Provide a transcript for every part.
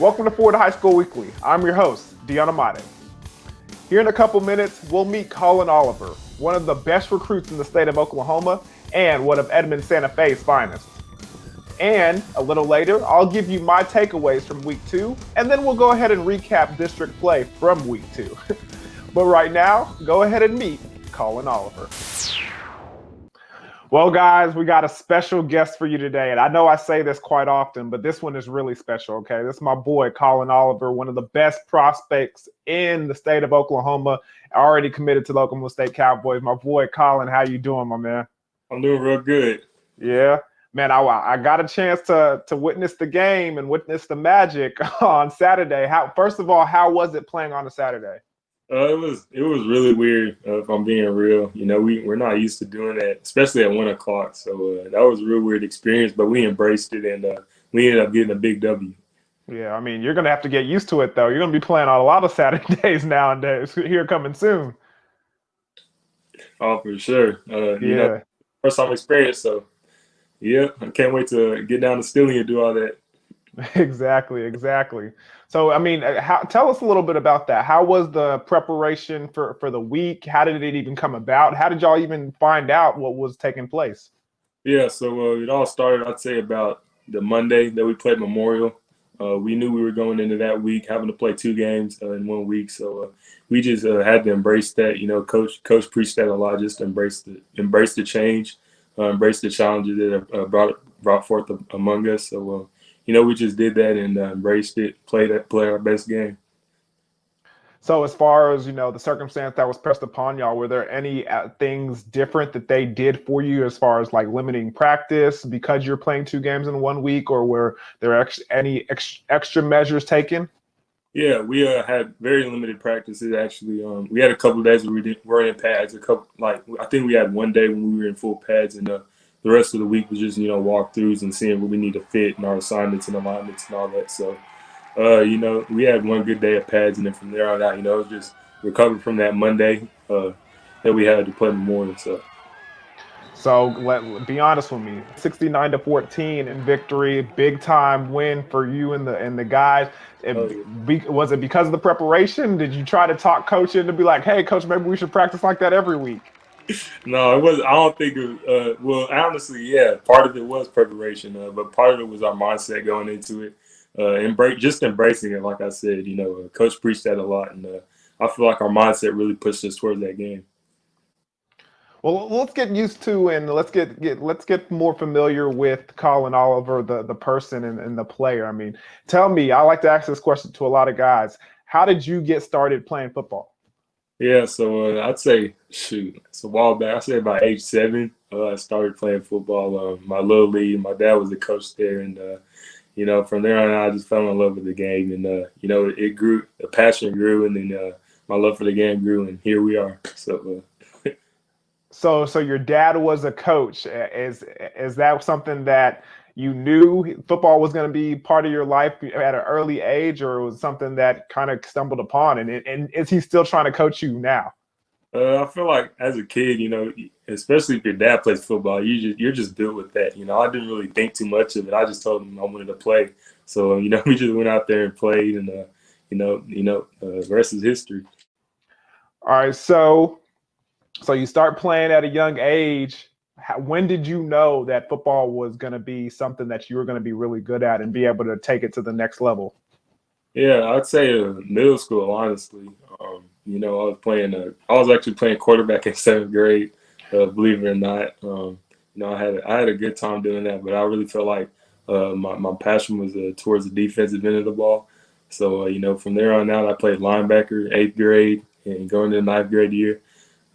Welcome to Florida High School Weekly. I'm your host, Deion. Here in a couple minutes, we'll meet Colin Oliver, one of the best recruits in the state of Oklahoma and one of Edmond Santa Fe's finest. And a little later, I'll give you my takeaways from week 2, and then we'll go ahead and recap district play from week 2. But right now, go ahead and meet Colin Oliver. Well, guys, we got a special guest for you today. And I know I say this quite often, but this one is really special, okay? This is my boy, Colin Oliver, one of the best prospects in the state of Oklahoma, already committed to the Oklahoma State Cowboys. My boy, Colin, how you doing, my man? I'm doing real good. Yeah. Man, I got a chance to witness the game and witness the magic on Saturday. First of all, how was it playing on a Saturday? It was really weird, if I'm being real. You know, we're not used to doing that, especially at 1 o'clock. So that was a real weird experience, but we embraced it, and we ended up getting a big W. Yeah, I mean, you're going to have to get used to it, though. You're going to be playing on a lot of Saturdays nowadays. Here coming soon. Oh, for sure. Yeah. You know, first time experience. So, yeah, I can't wait to get down to Stilly and do all that. Exactly. So, I mean, tell us a little bit about that. How was the preparation for the week? How did it even come about? How did y'all even find out what was taking place? Yeah, so it all started, I'd say, about the Monday that we played Memorial. We knew we were going into that week having to play 2 games in 1 week, so we just had to embrace that. You know, coach preached that a lot. Just embrace the change, embrace the challenges that brought forth among us. So you know, we just did that and embraced it, played our best game. So as far as, the circumstance that was pressed upon y'all, were there any things different that they did for you as far as like limiting practice because you're playing 2 games in 1 week, or were there any extra measures taken? Yeah, we had very limited practices actually. We had a couple of days where we weren't in pads. I think we had 1 day when we were in full pads, and the rest of the week was just walkthroughs and seeing what we need to fit and our assignments and alignments and all that. So, you know, we had 1 good day of pads, and then from there on out, it was just recover from that Monday that we had to play Memorial. So be honest with me. 69-14 in victory, big time win for you and the guys. Was it because of the preparation? Did you try to talk coach into be like, hey, coach, maybe we should practice like that every week? No, it was. I don't think it. Well, honestly, yeah, part of it was preparation, but part of it was our mindset going into it, just embracing it. Like I said, coach preached that a lot, and I feel like our mindset really pushed us towards that game. Well, let's get used to and let's get more familiar with Colin Oliver, the person and the player. I mean, tell me. I like to ask this question to a lot of guys. How did you get started playing football? Yeah, so I'd say, shoot, it's a while back. I say about age 7, I started playing football. My little league, my dad was the coach there, and from there on out, I just fell in love with the game, and it grew, the passion grew, and then my love for the game grew, and here we are. So your dad was a coach. Is that something that you knew football was going to be part of your life at an early age, or was something that kind of stumbled upon? And is he still trying to coach you now? I feel like as a kid, especially if your dad plays football, you're just built with that. I didn't really think too much of it. I just told him I wanted to play. So we just went out there and played, and the rest is history. All right, so you start playing at a young age. When did you know that football was going to be something that you were going to be really good at and be able to take it to the next level? Yeah, I'd say middle school, honestly. I was actually playing quarterback in 7th grade, believe it or not. I had a good time doing that, but I really felt like my passion was towards the defensive end of the ball. So, from there on out, I played linebacker 8th grade and going into the 9th grade year.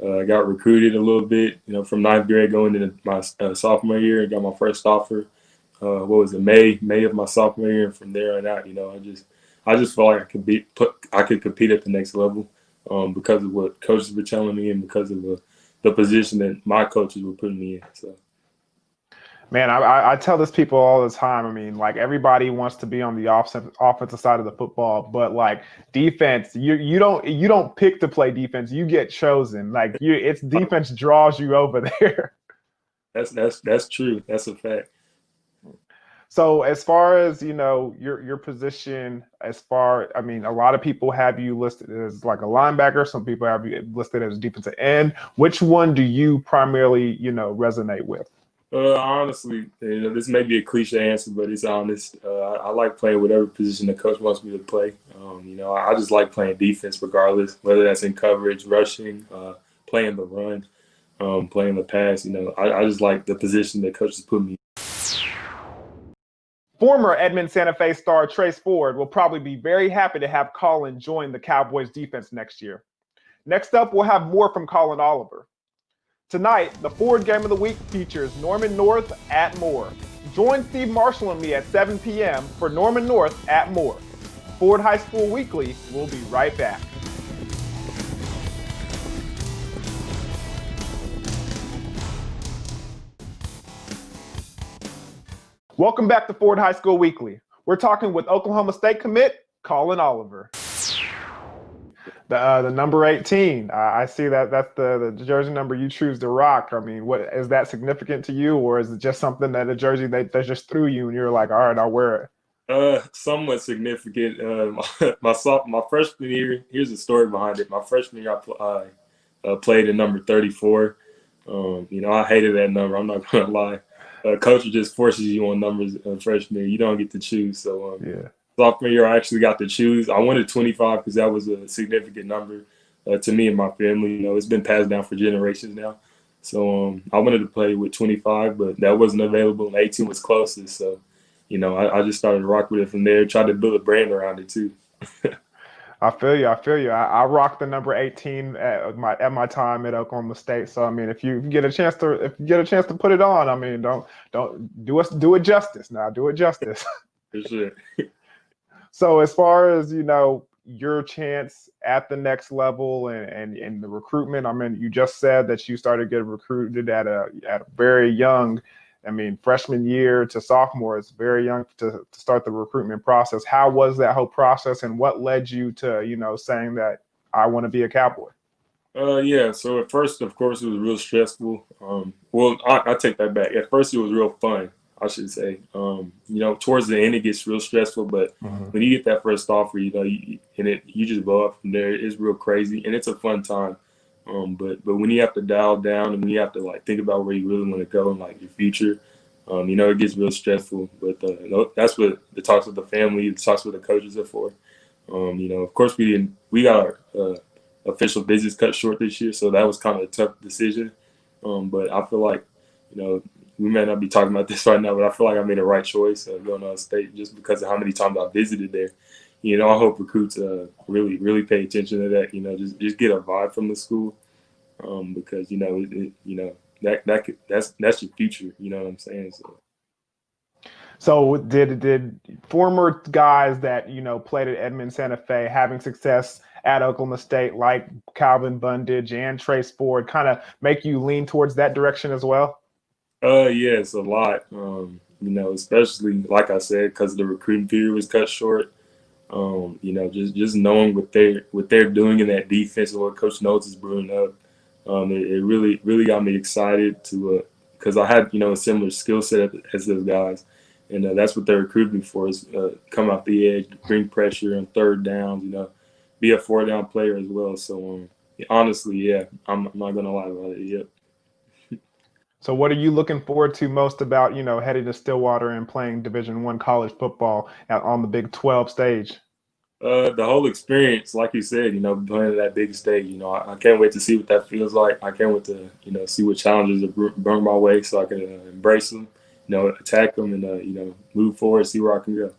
I got recruited a little bit, from 9th grade going into my sophomore year. I got my first offer. May of my sophomore year, and from there on out, I just felt like I could compete at the next level because of what coaches were telling me and because of the position that my coaches were putting me in. So. Man, I tell this people all the time. I mean, like everybody wants to be on the offensive side of the football, but like defense, you don't pick to play defense. You get chosen. Like it's defense draws you over there. That's true. That's a fact. So as far as your position, I mean, a lot of people have you listed as like a linebacker. Some people have you listed as defensive end. Which one do you primarily resonate with? Honestly, this may be a cliche answer, but it's honest. I like playing whatever position the coach wants me to play. I just like playing defense regardless, whether that's in coverage, rushing, playing the run, playing the pass. I just like the position that coaches put me. Former Edmond Santa Fe star Trace Ford will probably be very happy to have Colin join the Cowboys defense next year. Next up, we'll have more from Colin Oliver. Tonight, the Ford Game of the Week features Norman North at Moore. Join Steve Marshall and me at 7 p.m. for Norman North at Moore. Ford High School Weekly will be right back. Welcome back to Ford High School Weekly. We're talking with Oklahoma State commit Colin Oliver. The number 18. I see that's the jersey number you choose to rock. I mean, what is that significant to you, or is it just something that a jersey that just threw you and you're like, all right, I'll wear it? Somewhat significant. My freshman year. Here's the story behind it. My freshman year, I played in number 34. I hated that number. I'm not gonna lie. Coach just forces you on numbers freshman year. You don't get to choose. So yeah. Sophomore year, I actually got to choose. I wanted 25 because that was a significant number to me and my family. It's been passed down for generations now. So I wanted to play with 25, but that wasn't available. And 18 was closest. So, I just started to rock with it from there. Tried to build a brand around it too. I feel you. I rocked the number 18 at my time at Oklahoma State. So I mean, if you get a chance to put it on, I mean, don't do it justice. Now do it justice. For sure. So as far as your chance at the next level and the recruitment, I mean, you just said that you started getting recruited at a very young. I mean, freshman year to sophomore, it's very young to start the recruitment process. How was that whole process, and what led you to, saying that I want to be a Cowboy? Yeah. So at first, of course, it was real stressful. I take that back. At first, it was real fun, I should say. Towards the end, it gets real stressful, but when you get that first offer, you just blow up from there. It's real crazy, and it's a fun time. But when you have to dial down and when you have to think about where you really want to go and your future, it gets real stressful. But that's what the talks with the family, the talks with the coaches are for. Of course we got our official visits cut short this year, so that was kind of a tough decision. But I feel like, we may not be talking about this right now, but I feel like I made the right choice going out of state just because of how many times I visited there. I hope recruits really, really pay attention to that. Just get a vibe from the school, because that's your future. You know what I'm saying? So did former guys that played at Edmond Santa Fe having success at Oklahoma State, like Calvin Bundage and Trace Ford, kind of make you lean towards that direction as well? Yes, a lot. Especially like I said, because the recruiting period was cut short. Just knowing what they're doing in that defense and what Coach Notes is brewing up, it really really got me excited to because I had a similar skill set as those guys, and that's what they're recruiting for is come off the edge, bring pressure on third downs, be a 4-down player as well. So honestly, yeah, I'm not gonna lie about it. Yep. So what are you looking forward to most about heading to Stillwater and playing Division I college football out on the Big 12 stage? The whole experience, like you said, playing at that big stage, I can't wait to see what that feels like. I can't wait to, see what challenges are brought my way so I can embrace them, attack them and, move forward, see where I can go.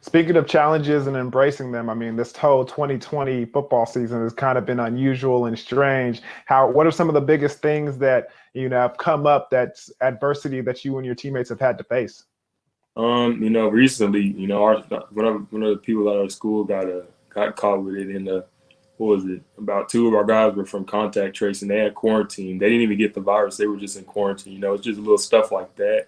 Speaking of challenges and embracing them, I mean, this whole 2020 football season has kind of been unusual and strange. What are some of the biggest things that, have come up that's adversity that you and your teammates have had to face? Recently, one of the people at our school got caught with it, and what was it? About two of our guys were from contact tracing. They had quarantine. They didn't even get the virus. They were just in quarantine. It's just little stuff like that.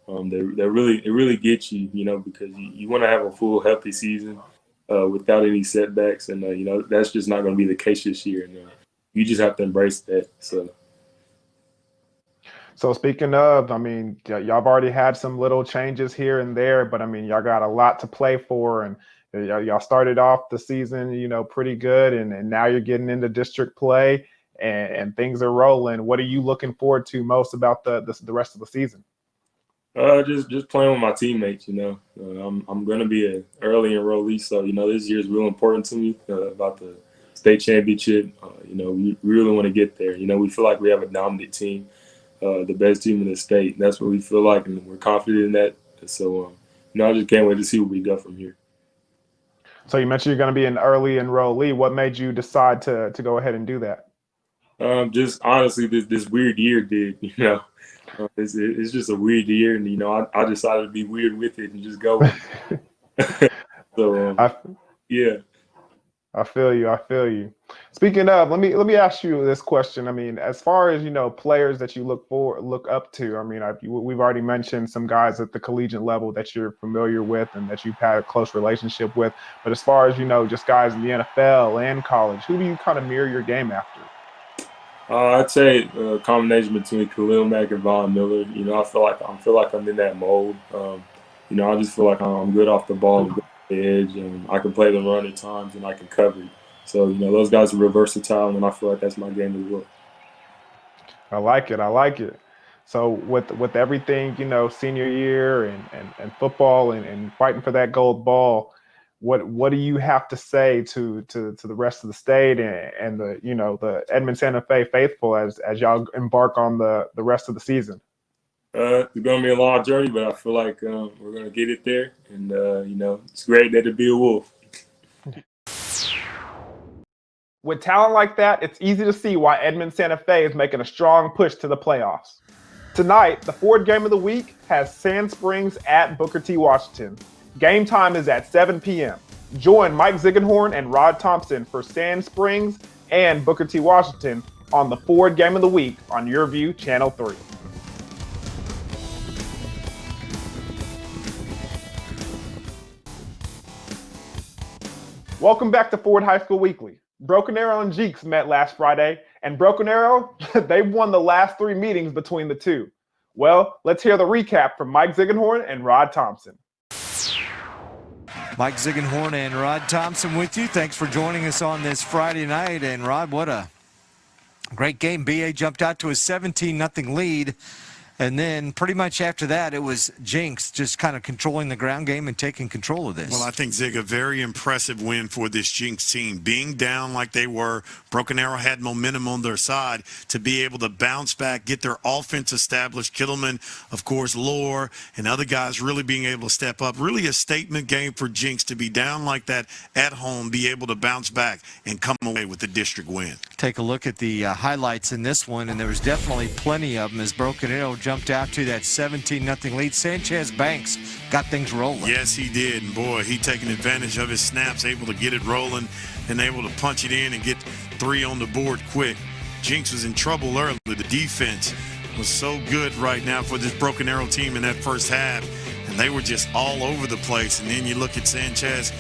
It really gets you, because you want to have a full healthy season without any setbacks, and that's just not going to be the case this year. And you just have to embrace that. So. So speaking of, I mean, y'all have already had some little changes here and there, but I mean, y'all got a lot to play for, and y'all started off the season, pretty good, and now you're getting into district play, and things are rolling. What are you looking forward to most about the rest of the season? Just playing with my teammates. I'm gonna be an early enrollee, so this year is real important to me about the state championship. We really want to get there. We feel like we have a dominant team, the best team in the state. That's what we feel like, and we're confident in that. So, I just can't wait to see what we got from here. So you mentioned you're going to be an early enrollee. What made you decide to go ahead and do that? Just honestly, this weird year did. It's just a weird year, and I decided to be weird with it and just go with it. So yeah. I feel you. I feel you. Speaking of, let me ask you this question. I mean, as far as players that you look up to. I mean, we've already mentioned some guys at the collegiate level that you're familiar with and that you've had a close relationship with. But as far as just guys in the NFL and college, who do you kind of mirror your game after? I'd say a combination between Khalil Mack and Von Miller. I feel like I'm in that mold. I just feel like I'm good off the ball, good off the edge, and I can play the run at times, and I can cover. So those guys are real versatile, and I feel like that's my game as well. I like it. I like it. So with everything, senior year and football and fighting for that gold ball, what do you have to say to the rest of the state and the Edmond Santa Fe faithful as y'all embark on the rest of the season? It's going to be a long journey, but I feel like we're going to get it there, and it's great that to be a Wolf. With talent like that, it's easy to see why Edmond Santa Fe is making a strong push to the playoffs. Tonight, the Ford game of the week has Sand Springs at Booker T. Washington. Game time is at 7 p.m. Join Mike Zigginhorn and Rod Thompson for Sand Springs and Booker T. Washington on the Ford game of the week on Your View Channel 3. Welcome back to Ford High School Weekly. Broken Arrow and Jeeks met last Friday, and Broken Arrow, they've won the last 3 meetings between the two. Well, let's hear the recap from Mike Zigginhorn and Rod Thompson. Mike Zigginhorn and Rod Thompson with you. Thanks for joining us on this Friday night. And Rod, what a great game. BA jumped out to a 17-0 lead. And then pretty much after that, it was Jinx just kind of controlling the ground game and taking control of this. Well, I think, Zig, a very impressive win for this Jinx team. Being down like they were, Broken Arrow had momentum on their side to be able to bounce back, get their offense established. Kittleman, of course, Lore, and other guys really being able to step up. Really a statement game for Jinx to be down like that at home, be able to bounce back and come away with the district win. Take a look at the highlights in this one, and there was definitely plenty of them as Broken Arrow jumped out to that 17-0 lead. Sanchez Banks got things rolling. Yes, he did. And, boy, he taking advantage of his snaps, able to get it rolling and able to punch it in and get 3 on the board quick. Jinx was in trouble early. The defense was so good right now for this Broken Arrow team in that first half, and they were just all over the place. And then you look at Sanchez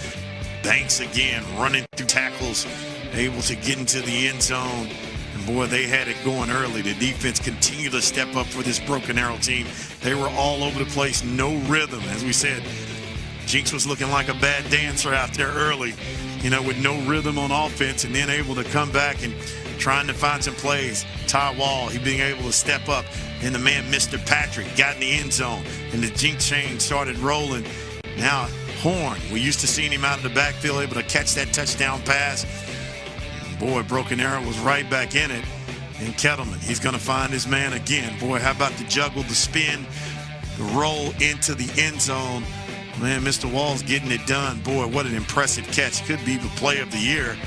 Banks again, running through tackles, able to get into the end zone. And boy, they had it going early. The defense continued to step up for this Broken Arrow team. They were all over the place, no rhythm. As we said, Jinx was looking like a bad dancer out there early, with no rhythm on offense, and then able to come back and trying to find some plays. Ty Wall, he being able to step up, and the man, Mr. Patrick, got in the end zone, and the Jinx chain started rolling. Now, Horn, we used to seeing him out of the backfield, able to catch that touchdown pass. Boy, Broken Arrow was right back in it. And Kettleman, he's going to find his man again. Boy, how about the juggle, the spin, the roll into the end zone. Man, Mr. Wall's getting it done. Boy, what an impressive catch. Could be the play of the year.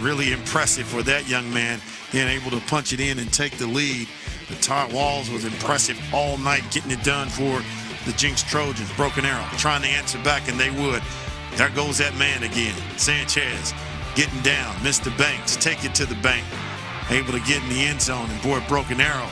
Really impressive for that young man, being able to punch it in and take the lead. But Ty Walls was impressive all night, getting it done for the Jinx Trojans. Broken Arrow trying to answer back, and they would. There goes that man again. Sanchez getting down. Mr. Banks, take it to the bank. Able to get in the end zone. And boy, Broken Arrow,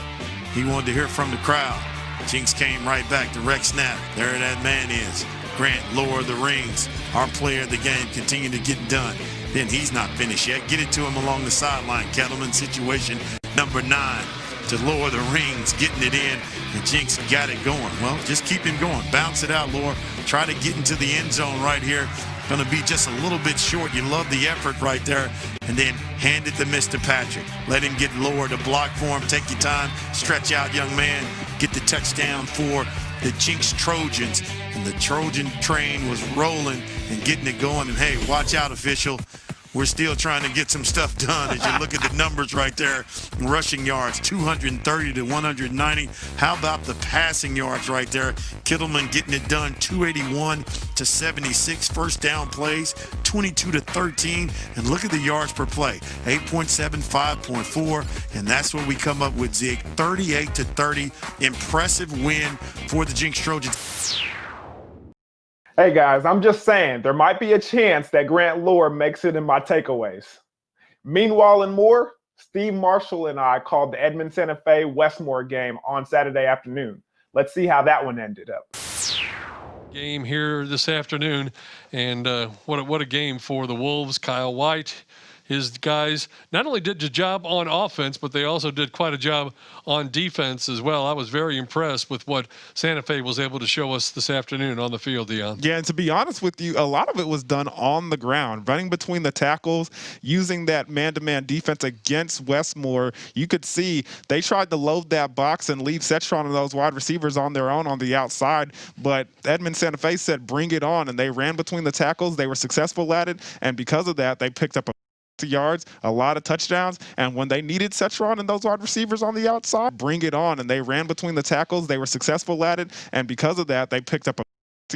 he wanted to hear from the crowd. Jinx came right back. Direct snap. There that man is. Grant, lower the rings. Our player of the game continue to get done. Then he's not finished yet. Get it to him along the sideline. Kettleman situation number 9. to lower the rings, getting it in, and Jinx got it going. Well, just keep him going. Bounce it out, Lower. Try to get into the end zone right here. Going to be just a little bit short. You love the effort right there. And then hand it to Mr. Patrick. Let him get Lower to block for him. Take your time. Stretch out, young man. Get the touchdown for the Jinx Trojans. And the Trojan train was rolling and getting it going. And, hey, watch out, official. We're still trying to get some stuff done as you look at the numbers right there. Rushing yards, 230 to 190. How about the passing yards right there? Kittleman getting it done, 281 to 76. First down plays, 22 to 13. And look at the yards per play, 8.7, 5.4. And that's what we come up with, Zig, 38 to 30. Impressive win for the Jinx Trojans. Hey guys, I'm just saying, there might be a chance that Grant Lohr makes it in my takeaways. Meanwhile and more, Steve Marshall and I called the Edmond Santa Fe Westmore game on Saturday afternoon. Let's see how that one ended up. Game here this afternoon, and what a game for the Wolves. Kyle White, his guys not only did the job on offense, but they also did quite a job on defense as well. I was very impressed with what Santa Fe was able to show us this afternoon on the field, Deion. Yeah, and to be honest with you, a lot of it was done on the ground, running between the tackles, using that man-to-man defense against Westmore. You could see they tried to load that box and leave Cetron and those wide receivers on their own on the outside, but Edmond Santa Fe said, bring it on, and they ran between the tackles. They were successful at it, and because of that, they picked up yards, a lot of touchdowns, and when they needed Cetron and those wide receivers on the outside, bring it on, and they ran between the tackles. They were successful at it, and because of that, they picked up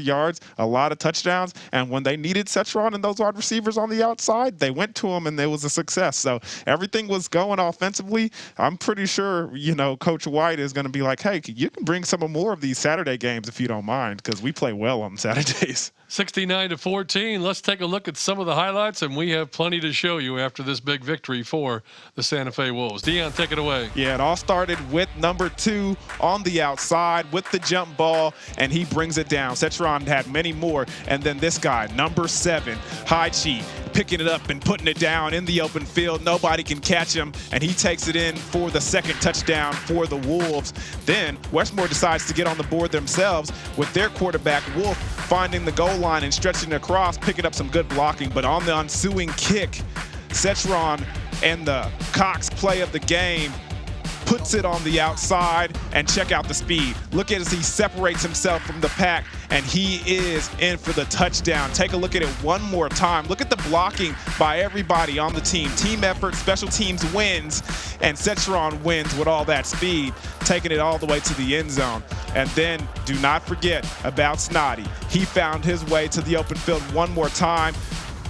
yards, a lot of touchdowns, and when they needed Cetron and those wide receivers on the outside, they went to them, and it was a success. So everything was going offensively. I'm pretty sure, you know, Coach White is going to be like, hey, you can bring some more of these Saturday games if you don't mind, because we play well on Saturdays. 69 to 14. Let's take a look at some of the highlights, and we have plenty to show you after this big victory for the Santa Fe Wolves. Deion, take it away. Yeah, it all started with number 2 on the outside with the jump ball, and he brings it down. Cetron had many more, and then this guy, number 7, High Chi, picking it up and putting it down in the open field. Nobody can catch him, and he takes it in for the second touchdown for the Wolves. Then Westmore decides to get on the board themselves with their quarterback, Wolf, finding the goal line and stretching across, picking up some good blocking. But on the ensuing kick, Cetron and the Cox play of the game puts it on the outside, and check out the speed. Look at as he separates himself from the pack, and he is in for the touchdown. Take a look at it one more time. Look at the blocking by everybody on the team. Team effort, special teams wins, and Cetron wins with all that speed, taking it all the way to the end zone. And then do not forget about Snotty. He found his way to the open field one more time,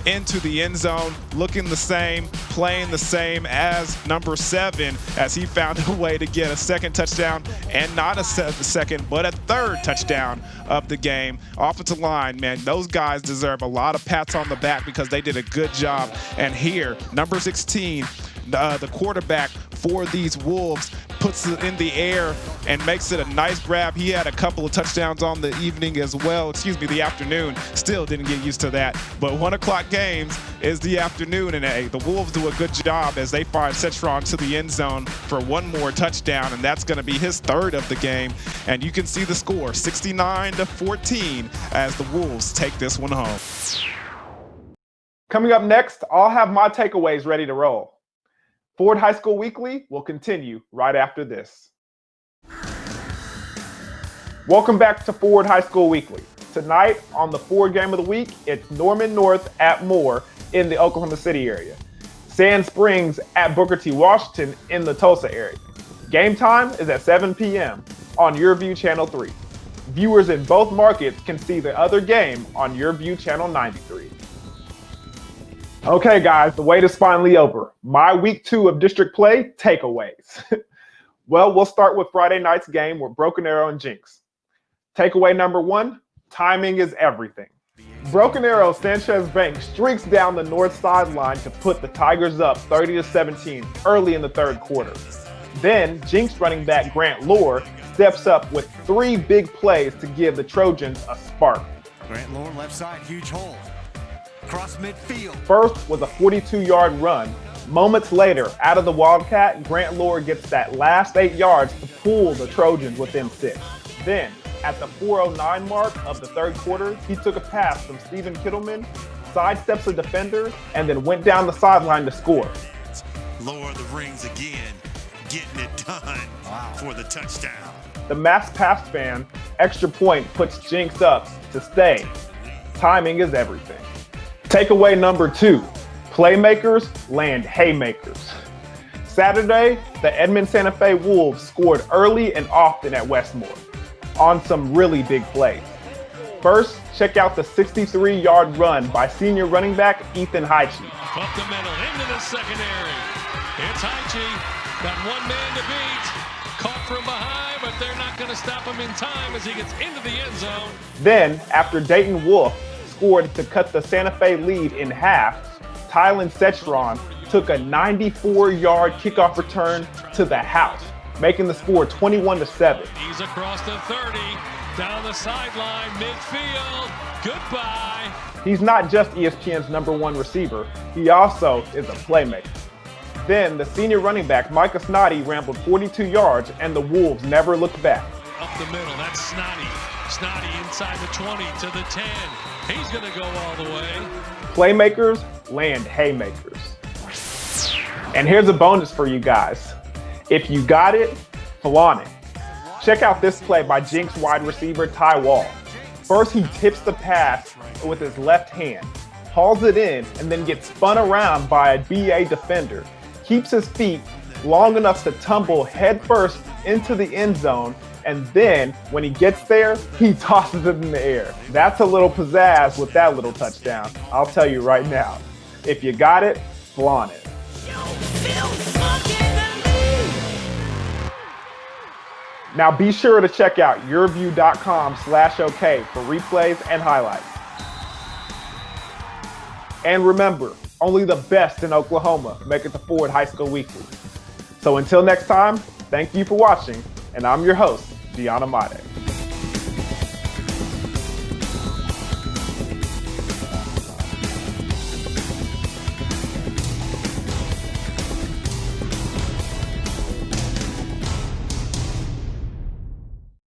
into the end zone, looking the same, playing the same as number 7, as he found a way to get a second touchdown, and not a second, but a third touchdown of the game. Offensive line, man, those guys deserve a lot of pats on the back because they did a good job. And here, number 16, the quarterback for these Wolves, puts it in the air and makes it a nice grab. He had a couple of touchdowns on the evening as well. Excuse me, the afternoon. Still didn't get used to that. But 1 o'clock games is the afternoon, and hey, the Wolves do a good job as they find Cetron to the end zone for one more touchdown, and that's going to be his third of the game. And you can see the score, 69 to 14, as the Wolves take this one home. Coming up next, I'll have my takeaways ready to roll. Ford High School Weekly will continue right after this. Welcome back to Ford High School Weekly. Tonight on the Ford Game of the Week, it's Norman North at Moore in the Oklahoma City area. Sand Springs at Booker T. Washington in the Tulsa area. Game time is at 7 p.m. on YourView Channel 3. Viewers in both markets can see the other game on YourView Channel 93. Okay, guys, the wait is finally over. My week 2 of district play takeaways. Well, we'll start with Friday night's game with Broken Arrow and Jinx. Takeaway number 1, timing is everything. Broken Arrow Sanchez Bank streaks down the north sideline to put the Tigers up 30-17 early in the third quarter. Then Jinx running back Grant Lohr steps up with 3 big plays to give the Trojans a spark. Grant Lohr left side, huge hole. Across midfield. First was a 42-yard run, Moments later, out of the Wildcat, Grant Lohr gets that last 8 yards to pull the Trojans within 6. Then, at the 4:09 mark of the third quarter, he took a pass from Stephen Kittleman, sidesteps a defender, and then went down the sideline to score. Lower the rings again, getting it done for the touchdown. The Mass Pass fan extra point puts Jinx up to stay. Timing is everything. Takeaway number 2, playmakers land haymakers. Saturday, the Edmond Santa Fe Wolves scored early and often at Westmore on some really big plays. First, check out the 63-yard run by senior running back Ethan Heiche. Up the middle, into the secondary. It's Heiche. Got one man to beat. Caught from behind, but they're not going to stop him in time as he gets into the end zone. Then, after Dayton Wolf scored to cut the Santa Fe lead in half, Tylen Setchron took a 94-yard kickoff return to the house, making the score 21-7. He's across the 30, down the sideline, midfield. Goodbye. He's not just ESPN's #1 receiver, he also is a playmaker. Then the senior running back Micah Snoddy rambled 42 yards and the Wolves never looked back. Up the middle, that's Snoddy. Snoddy inside the 20 to the 10. He's going to go all the way. Playmakers land haymakers. And here's a bonus for you guys. If you got it, flaunt it. Check out this play by Jinx wide receiver Ty Wall. First, he tips the pass with his left hand, hauls it in, and then gets spun around by a BA defender. Keeps his feet long enough to tumble headfirst into the end zone, and then when he gets there, he tosses it in the air. That's a little pizzazz with that little touchdown. I'll tell you right now. If you got it, flaunt it. Now be sure to check out yourview.com/OK for replays and highlights. And remember, only the best in Oklahoma make it to Ford High School Weekly. So until next time, thank you for watching, and I'm your host, Deion Amade.